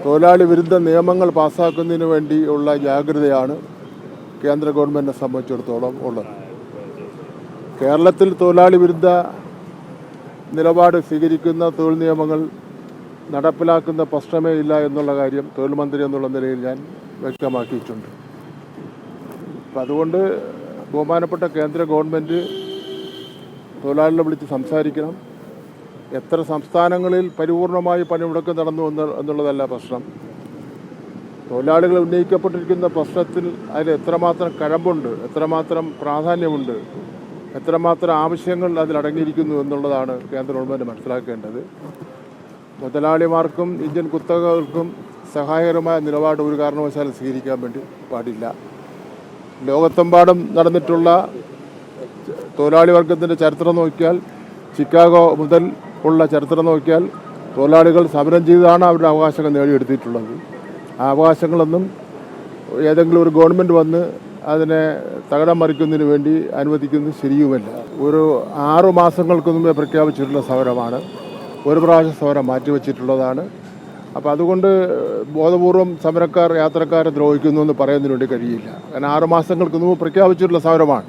തൊഴിലാളി വിരുദ്ധ നിയമങ്ങൾ പാസ്സാക്കുന്നതിന് വേണ്ടിയുള്ള ജാഗ്രതയാണ് കേന്ദ്ര ഗവൺമെൻറ്റിനെ സംബന്ധിച്ചിടത്തോളം ഉള്ളത്. കേരളത്തിൽ തൊഴിലാളി വിരുദ്ധ നിലപാട് സ്വീകരിക്കുന്ന തൊഴിൽ നിയമങ്ങൾ നടപ്പിലാക്കുന്ന പ്രശ്നമേ ഇല്ല എന്നുള്ള കാര്യം തൊഴിൽ മന്ത്രി എന്നുള്ള നിലയിൽ ഞാൻ വ്യക്തമാക്കിയിട്ടുണ്ട്. അപ്പം അതുകൊണ്ട് ബഹുമാനപ്പെട്ട കേന്ദ്ര ഗവൺമെൻറ് തൊഴിലാളികളെ വിളിച്ച് സംസാരിക്കണം. എത്ര സംസ്ഥാനങ്ങളിൽ പരിപൂർണമായി പണിമുടക്ക് നടന്നു എന്നുള്ളതല്ല പ്രശ്നം. തൊഴിലാളികൾ ഉന്നയിക്കപ്പെട്ടിരിക്കുന്ന പ്രശ്നത്തിൽ അതിൽ എത്രമാത്രം കഴമ്പുണ്ട്, എത്രമാത്രം പ്രാധാന്യമുണ്ട്, എത്രമാത്രം ആവശ്യങ്ങൾ അതിലടങ്ങിയിരിക്കുന്നു എന്നുള്ളതാണ് കേന്ദ്ര ഗവൺമെൻറ് മനസ്സിലാക്കേണ്ടത്. മുതലാളിമാർക്കും ഇന്ത്യൻ കുത്തകകൾക്കും സഹായകരമായ നിലപാട് ഒരു കാരണവശാലും സ്വീകരിക്കാൻ വേണ്ടി പാടില്ല. ലോകത്തെമ്പാടും നടന്നിട്ടുള്ള തൊഴിലാളി വർഗത്തിൻ്റെ ചരിത്രം നോക്കിയാൽ, ചിക്കാഗോ മുതൽ ഉള്ള ചരിത്രം നോക്കിയാൽ തൊഴിലാളികൾ സമരം ചെയ്താണ് അവരുടെ അവകാശങ്ങൾ നേടിയെടുത്തിട്ടുള്ളത്. ആ അവകാശങ്ങളൊന്നും ഏതെങ്കിലും ഒരു ഗവൺമെൻറ് വന്ന് അതിനെ തകിടം മറിക്കുന്നതിന് വേണ്ടി അനുവദിക്കുന്നത് ശരിയുമല്ല. ഒരു 6 മാസങ്ങൾക്ക് മുമ്പേ പ്രഖ്യാപിച്ചിട്ടുള്ള സമരമാണ്. ഒരു പ്രാവശ്യം സമരം മാറ്റിവെച്ചിട്ടുള്ളതാണ്. അപ്പോൾ അതുകൊണ്ട് ബോധപൂർവം സമരക്കാർ യാത്രക്കാരെ ദ്രോഹിക്കുന്നു എന്ന് പറയുന്നതിന് വേണ്ടി കഴിയില്ല. കാരണം 6 മാസങ്ങൾക്ക് മുമ്പ് പ്രഖ്യാപിച്ചിട്ടുള്ള സമരമാണ്.